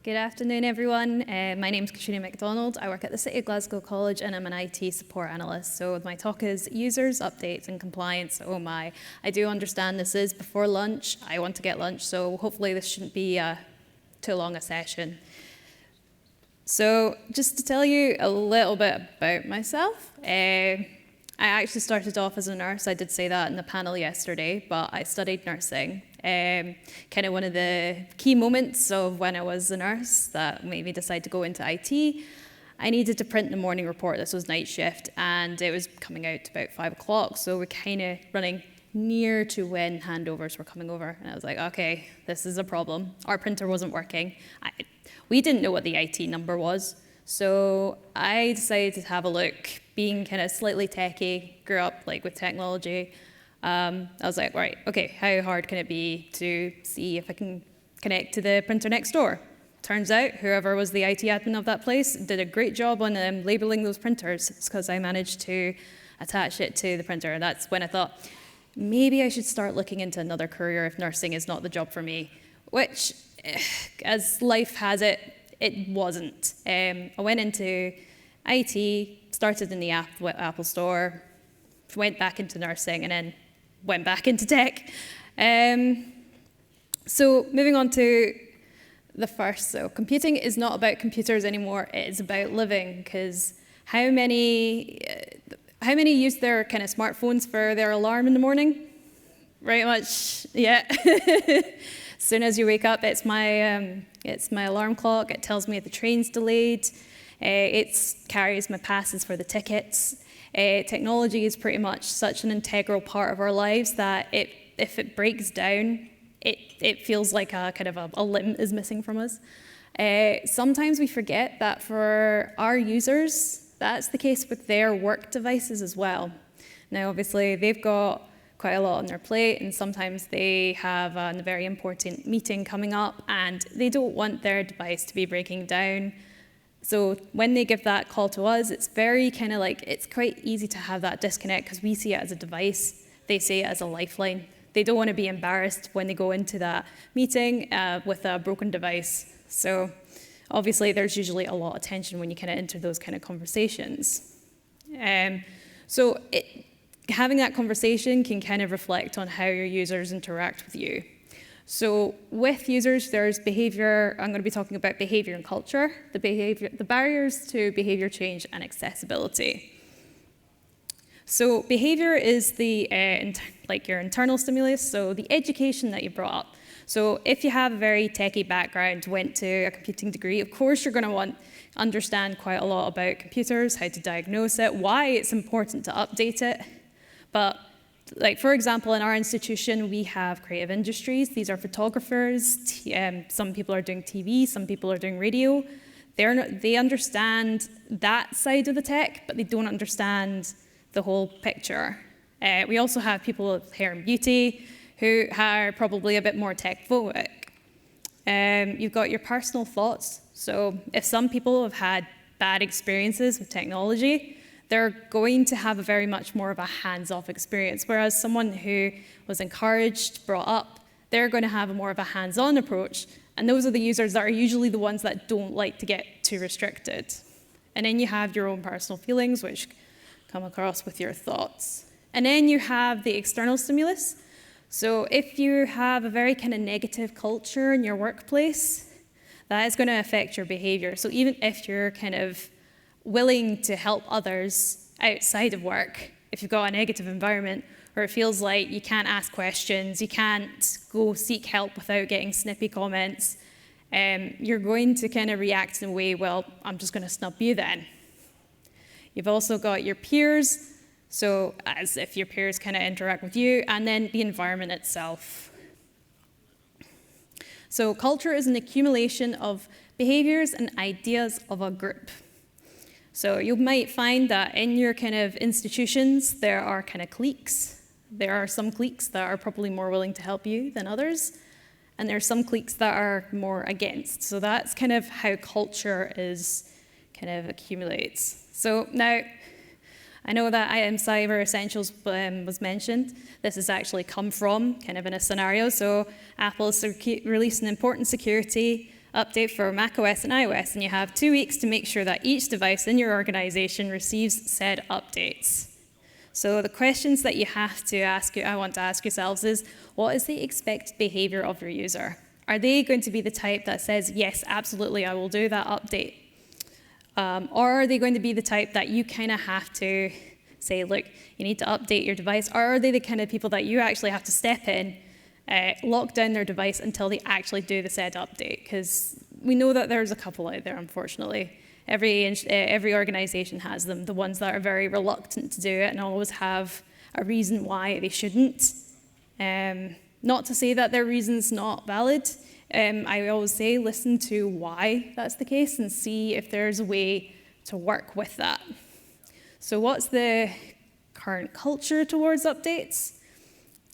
Good afternoon, everyone. My name is Catriona McDonald. I work at the City of Glasgow College and I'm an IT support analyst. So my talk is users, updates and compliance. Oh my, I do understand this is before lunch. I want to get lunch, so hopefully this shouldn't be too long a session. So just to tell you a little bit about myself, I actually started off as a nurse. I did say that in the panel yesterday, but I studied nursing. Kind of one of the key moments of when I was a nurse that made me decide to go into IT. I needed to print the morning report. This was night shift, and it was coming out about 5 o'clock. So we're kind of running near to when handovers were coming over. And I was like, okay, this is a problem. Our printer wasn't working. We didn't know what the IT number was. So I decided to have a look. Being kind of slightly techie, grew up with technology. I was like, right, okay, how hard can it be to see if I can connect to the printer next door? Turns out whoever was the IT admin of that place did a great job on labeling those printers. It's because I managed to attach it to the printer. And that's when I thought, maybe I should start looking into another career if nursing is not the job for me, which, as life has it, it wasn't. I went into IT, started in the Apple Store, went back into nursing, and then went back into tech. So moving on to the first. So computing is not about computers anymore. It is about living, because how many use their kind of smartphones for their alarm in the morning? Very much, yeah. As soon as you wake up, it's my alarm clock. It tells me if the train's delayed. It carries my passes for the tickets. Technology is pretty much such an integral part of our lives that if it breaks down, it feels like a kind of a limb is missing from us. Sometimes we forget that for our users, that's the case with their work devices as well. Now, obviously, they've got quite a lot on their plate, and sometimes they have a very important meeting coming up, and they don't want their device to be breaking down. So when they give that call to us, it's very kind of it's quite easy to have that disconnect because we see it as a device, they see it as a lifeline. They don't want to be embarrassed when they go into that meeting with a broken device. So obviously there's usually a lot of tension when you kind of enter those kind of conversations. Having that conversation can kind of reflect on how your users interact with you. So with users, there's behavior. I'm going to be talking about behavior and culture, the barriers to behavior change and accessibility. So behavior is your internal stimulus, so the education that you brought up. So if you have a very techie background, went to a computing degree, of course you're going to understand quite a lot about computers, how to diagnose it, why it's important to update it. But for example, in our institution, we have creative industries. These are photographers. Some people are doing TV. Some people are doing radio. They understand that side of the tech, but they don't understand the whole picture. We also have people with hair and beauty who are probably a bit more tech-phobic. You've got your personal thoughts. So if some people have had bad experiences with technology, they're going to have a very much more of a hands-off experience, whereas someone who was encouraged, brought up, they're going to have a more of a hands-on approach, and those are the users that are usually the ones that don't like to get too restricted. And then you have your own personal feelings, which come across with your thoughts. And then you have the external stimulus. So if you have a very kind of negative culture in your workplace, that is going to affect your behavior. So even if you're kind of willing to help others outside of work, if you've got a negative environment where it feels like you can't ask questions, you can't go seek help without getting snippy comments, you're going to kind of react in a way, well, I'm just going to snub you then. You've also got your peers, so as if your peers kind of interact with you, and then the environment itself. So culture is an accumulation of behaviors and ideas of a group. So you might find that in your kind of institutions, there are kind of cliques. There are some cliques that are probably more willing to help you than others. And there are some cliques that are more against. So that's kind of how culture kind of accumulates. So now, I know that IM Cyber Essentials was mentioned. This has actually come from kind of in a scenario. So Apple is released an important security update for macOS and iOS, and you have 2 weeks to make sure that each device in your organization receives said updates. So the questions that you have to ask, I want to ask yourselves is, what is the expected behavior of your user? Are they going to be the type that says, yes, absolutely, I will do that update? Or are they going to be the type that you kind of have to say, look, you need to update your device? Or are they the kind of people that you actually have to step in, lock down their device until they actually do the said update? Because we know that there's a couple out there, unfortunately. Every organization has them, the ones that are very reluctant to do it and always have a reason why they shouldn't. Not to say that their reason's not valid. I always say listen to why that's the case and see if there's a way to work with that. So what's the current culture towards updates?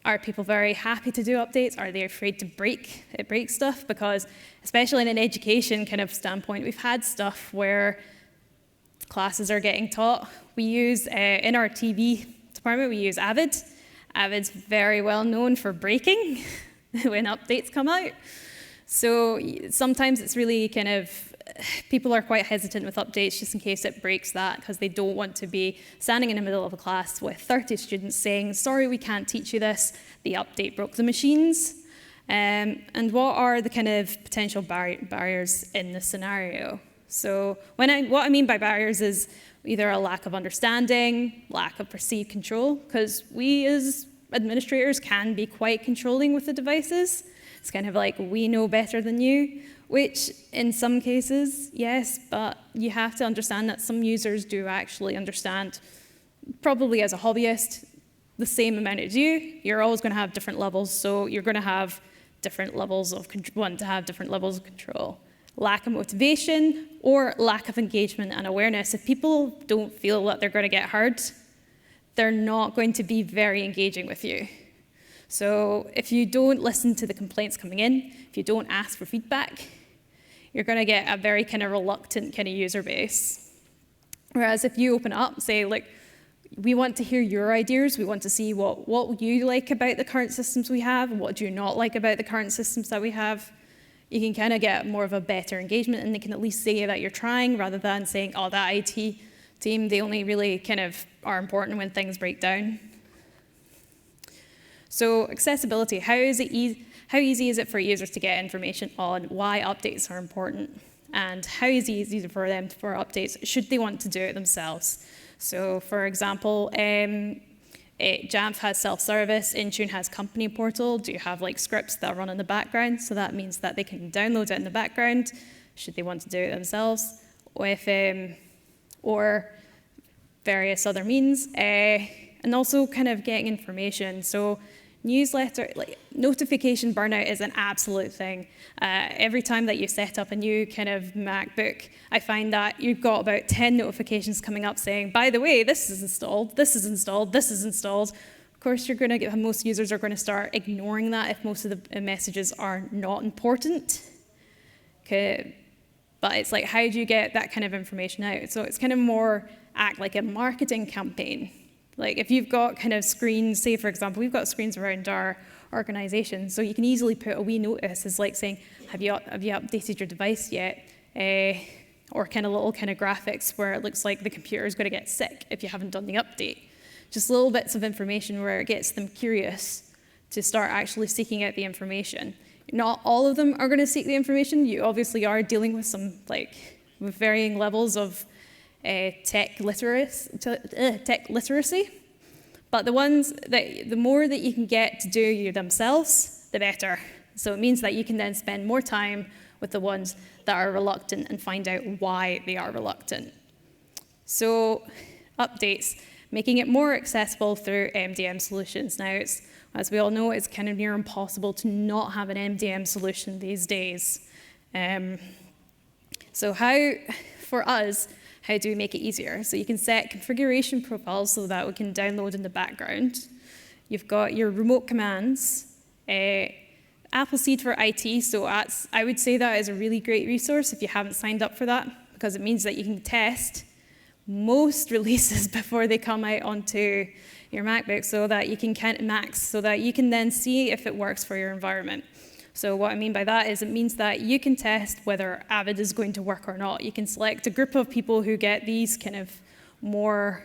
Are people very happy to do updates? Are they afraid to break stuff? Because especially in an education kind of standpoint, we've had stuff where classes are getting taught. We use, in our TV department, we use Avid. Avid's very well known for breaking when updates come out. So sometimes it's really kind of, people are quite hesitant with updates just in case it breaks that, because they don't want to be standing in the middle of a class with 30 students saying, sorry, we can't teach you this, the update broke the machines. And what are the kind of potential barriers in this scenario? So what I mean by barriers is either a lack of understanding, lack of perceived control, because we as administrators can be quite controlling with the devices. It's kind of like, we know better than you, which in some cases, yes, but you have to understand that some users do actually understand, probably as a hobbyist, the same amount as you. You're always going to have different levels, so you're going to have different levels of different levels of control. Lack of motivation or lack of engagement and awareness. If people don't feel that they're going to get heard, they're not going to be very engaging with you. So if you don't listen to the complaints coming in, if you don't ask for feedback, you're going to get a very kind of reluctant kind of user base. Whereas if you open up, say, like, we want to hear your ideas, we want to see what you like about the current systems we have, and what do you not like about the current systems that we have, you can kind of get more of a better engagement, and they can at least say that you're trying, rather than saying, oh, that IT team, they only really kind of are important when things break down. So accessibility, how easy is it for users to get information on why updates are important? And how easy is it for them for updates, should they want to do it themselves? So for example, Jamf has self-service, Intune has company portal. Do you have like scripts that run in the background? So that means that they can download it in the background, should they want to do it themselves, or various other means. And also kind of getting information. So newsletter, like notification burnout is an absolute thing. Every time that you set up a new kind of MacBook, I find that you've got about 10 notifications coming up saying, by the way, this is installed, this is installed, this is installed. Of course, you're going to get, most users are going to start ignoring that if most of the messages are not important. Okay. But it's like, how do you get that kind of information out? So it's kind of more act like a marketing campaign. Like if you've got kind of screens, say for example, we've got screens around our organization, so you can easily put a wee notice as like saying, have you updated your device yet? Or kind of little kind of graphics where it looks like the computer is going to get sick if you haven't done the update. Just little bits of information where it gets them curious to start actually seeking out the information. Not all of them are going to seek the information. You obviously are dealing with some with varying levels of tech literacy, but the more that you can get to do you themselves, the better. So it means that you can then spend more time with the ones that are reluctant and find out why they are reluctant. So updates, making it more accessible through MDM solutions. Now, as we all know, it's kind of near impossible to not have an MDM solution these days. So for us, how do we make it easier? So you can set configuration profiles so that we can download in the background. You've got your remote commands, Appleseed for IT, so I would say that is a really great resource if you haven't signed up for that, because it means that you can test most releases before they come out onto your MacBook, so that you can count max, so that you can then see if it works for your environment. So what I mean by that is it means that you can test whether Avid is going to work or not. You can select a group of people who get these kind of more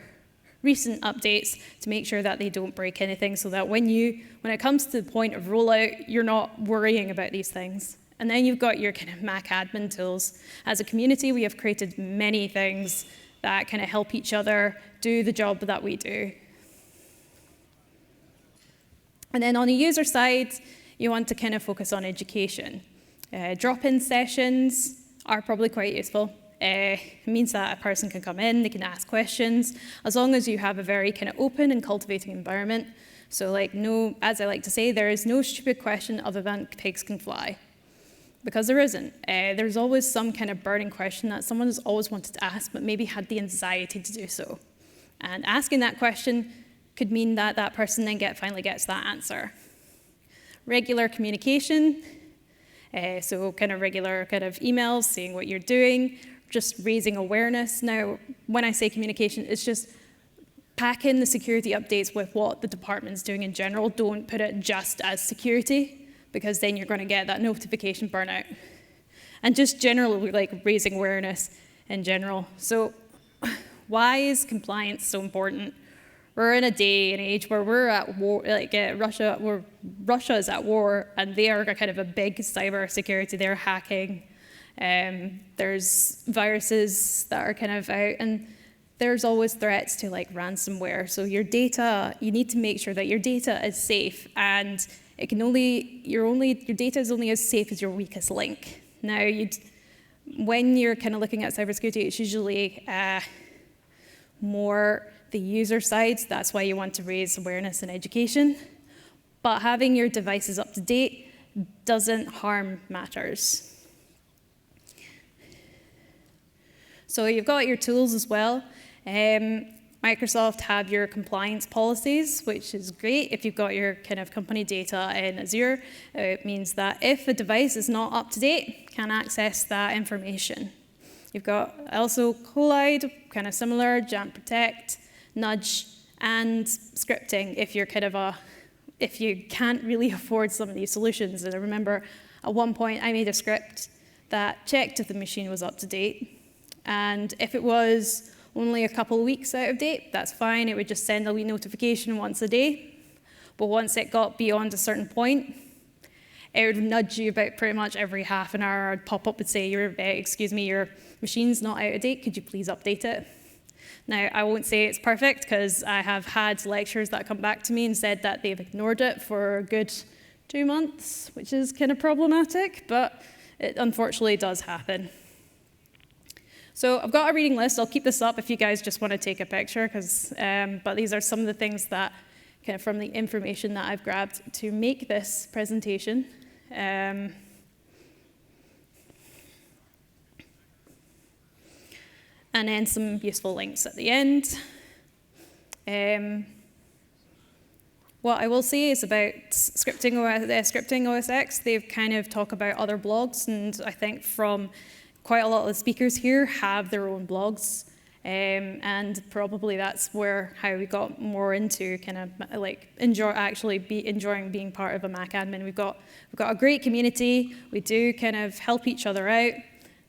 recent updates to make sure that they don't break anything, so that when it comes to the point of rollout, you're not worrying about these things. And then you've got your kind of Mac admin tools. As a community, we have created many things that kind of help each other do the job that we do. And then on the user side, you want to kind of focus on education. Drop-in sessions are probably quite useful. It means that a person can come in, they can ask questions, as long as you have a very kind of open and cultivating environment. So like as I like to say, there is no stupid question other than pigs can fly. Because there isn't. There's always some kind of burning question that someone has always wanted to ask, but maybe had the anxiety to do so. And asking that question could mean that that person then finally gets that answer. Regular communication, so kind of regular kind of emails, saying what you're doing, just raising awareness. Now, when I say communication, it's just pack in the security updates with what the department's doing in general. Don't put it just as security, because then you're going to get that notification burnout. And just generally like raising awareness in general. So why is compliance so important? We're in a day and age where we're at war, like Russia is at war, and they are kind of a big cyber security. They're hacking. There's viruses that are kind of out, and there's always threats to like ransomware. So your data, you need to make sure that your data is safe, and it can your data is only as safe as your weakest link. Now, when you're kind of looking at cybersecurity, it's usually more the user side. That's why you want to raise awareness and education. But having your devices up to date doesn't harm matters. So you've got your tools as well. Microsoft have your compliance policies, which is great. If you've got your kind of company data in Azure, it means that if a device is not up to date, can't access that information. You've got also Collide, kind of similar, Jamp Protect, Nudge, and scripting if you can't really afford some of these solutions. And I remember at one point I made a script that checked if the machine was up to date. And if it was only a couple of weeks out of date, that's fine. It would just send a wee notification once a day. But once it got beyond a certain point, it would nudge you about pretty much every half an hour. I'd pop up and say, excuse me, your machine's not out of date. Could you please update it? Now, I won't say it's perfect, because I have had lecturers that come back to me and said that they've ignored it for a good 2 months, which is kind of problematic, but it unfortunately does happen. So I've got a reading list. I'll keep this up if you guys just want to take a picture, but these are some of the things that, kind of from the information that I've grabbed to make this presentation. And then some useful links at the end. What I will say is about scripting OS X, they've kind of talk about other blogs, and I think from quite a lot of the speakers here have their own blogs, and probably that's how we got more into kind of like enjoying being part of a Mac admin. We've got a great community. We do kind of help each other out.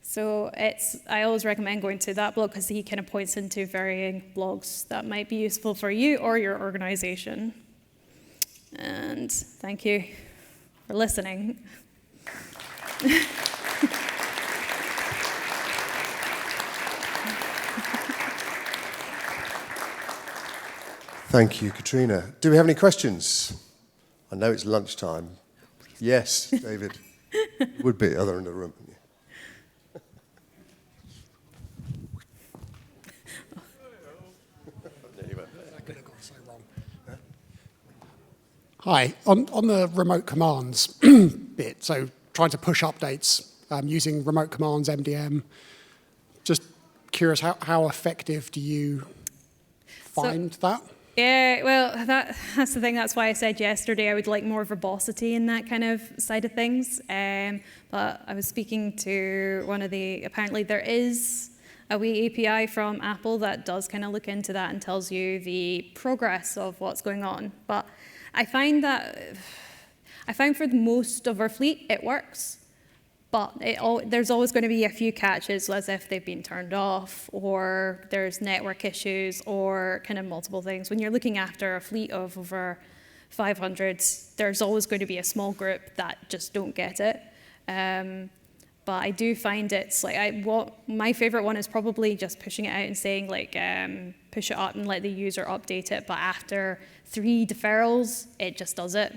So I always recommend going to that blog, because he kind of points into varying blogs that might be useful for you or your organization. And thank you for listening. Thank you, Catriona. Do we have any questions? I know it's lunchtime. Yes, David. Would be other in the room. Hi, on the remote commands bit, so trying to push updates using remote commands, MDM, just curious, how effective do you find that? Yeah, well, that's the thing. That's why I said yesterday I would like more verbosity in that kind of side of things. But I was speaking to apparently there is a wee API from Apple that does kind of look into that and tells you the progress of what's going on. But I find that I find for most of our fleet, it works. But there's always going to be a few catches, as if they've been turned off, or there's network issues, or kind of multiple things. When you're looking after a fleet of over 500, there's always going to be a small group that just don't get it. But I do find it's like, my favorite one is probably just pushing it out and saying like, push it up and let the user update it. But after 3 deferrals, it just does it.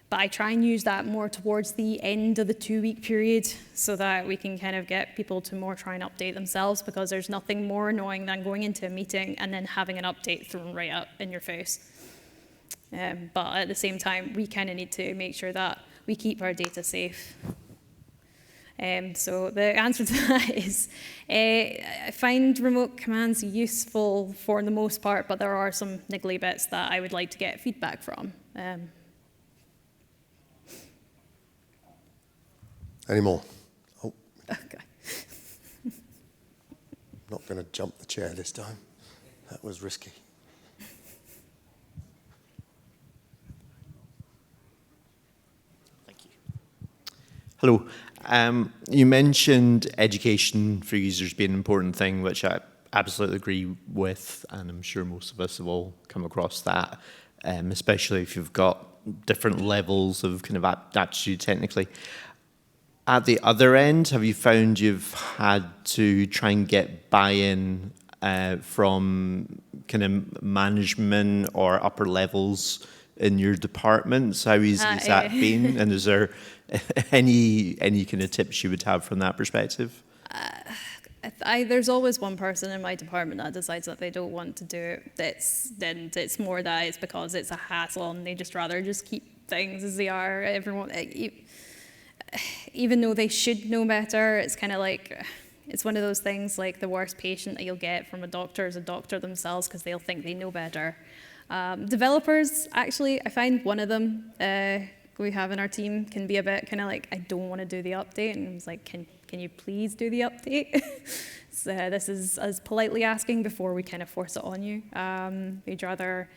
But I try and use that more towards the end of the 2-week period so that we can kind of get people to more try and update themselves, because there's nothing more annoying than going into a meeting and then having an update thrown right up in your face. But at the same time, we kind of need to make sure that we keep our data safe. So the answer to that is, I find remote commands useful for the most part, but there are some niggly bits that I would like to get feedback from. Any more? Oh, Okay. not going to jump the chair this time. That was risky. Thank you. Hello. You mentioned education for users being an important thing, which I absolutely agree with, and I'm sure most of us have all come across that, especially if you've got different levels of kind of aptitude technically. At the other end, have you found you've had to try and get buy-in from kind of management or upper levels in your departments? How easy has that been? And is there any kind of tips you would have from that perspective? There's always one person in my department that decides that they don't want to do it. It's more that it's because it's a hassle and they just rather just keep things as they are. Everyone, even though they should know better, it's kind of like, it's one of those things like the worst patient that you'll get from a doctor is a doctor themselves, because they'll think they know better. Developers, actually, I find one of them we have in our team can be a bit kind of like, I don't want to do the update, and I was like, can you please do the update? So this is as politely asking before we kind of force it on you. We'd rather,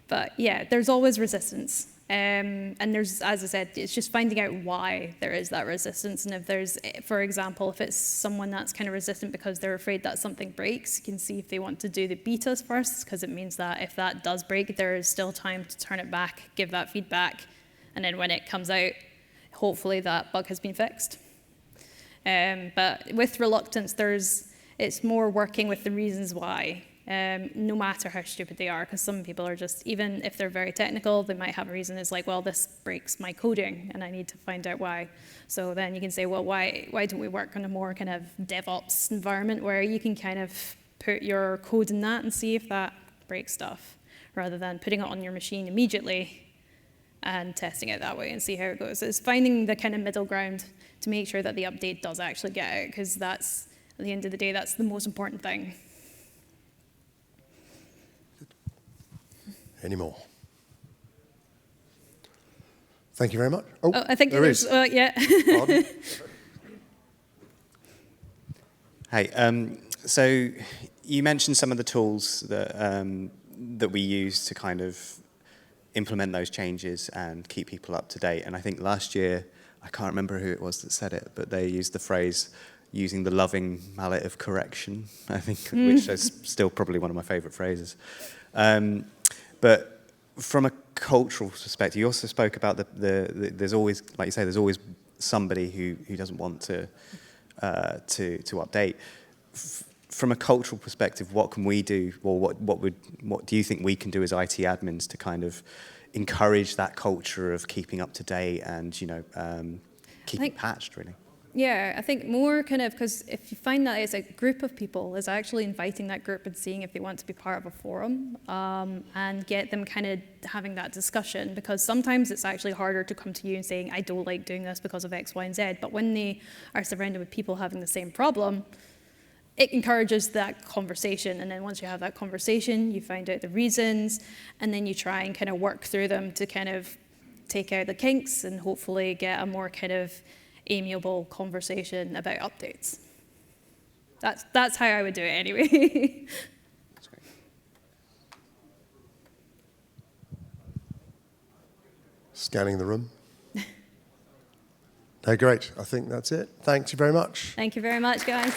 but yeah, there's always resistance. And there's, as I said, it's just finding out why there is that resistance. And if there's, for example, if it's someone that's kind of resistant because they're afraid that something breaks, you can see if they want to do the betas first, because it means that if that does break, there is still time to turn it back, give that feedback, and then when it comes out, hopefully that bug has been fixed. But with reluctance, it's more working with the reasons why. No matter how stupid they are, because some people are just, even if they're very technical, they might have a reason. It's like, well, this breaks my coding, and I need to find out why. So then you can say, well, why don't we work on a more kind of DevOps environment where you can kind of put your code in that and see if that breaks stuff, rather than putting it on your machine immediately and testing it that way and see how it goes. So it's finding the kind of middle ground to make sure that the update does actually get out, because that's, at the end of the day, that's the most important thing. Any more? Thank you very much. Oh, I think there is. Yeah. Pardon? Hey, so you mentioned some of the tools that we use to kind of implement those changes and keep people up to date. And I think last year, I can't remember who it was that said it, but they used the phrase using the loving mallet of correction, I think, which is still probably one of my favorite phrases. But from a cultural perspective, you also spoke about there's always, like you say, there's always somebody who doesn't want to update. From a cultural perspective, what can we do, or what do you think we can do as IT admins to kind of encourage that culture of keeping up to date and keeping patched, really? Yeah, I think more kind of, because if you find that it's a group of people, is actually inviting that group and seeing if they want to be part of a forum, and get them kind of having that discussion, because sometimes it's actually harder to come to you and saying, I don't like doing this because of X, Y, and Z, but when they are surrounded with people having the same problem, it encourages that conversation, and then once you have that conversation, you find out the reasons, and then you try and kind of work through them to kind of take out the kinks and hopefully get a more kind of amiable conversation about updates. That's how I would do it anyway. That's great. Scanning the room. No, great. I think that's it. Thank you very much. Thank you very much, guys.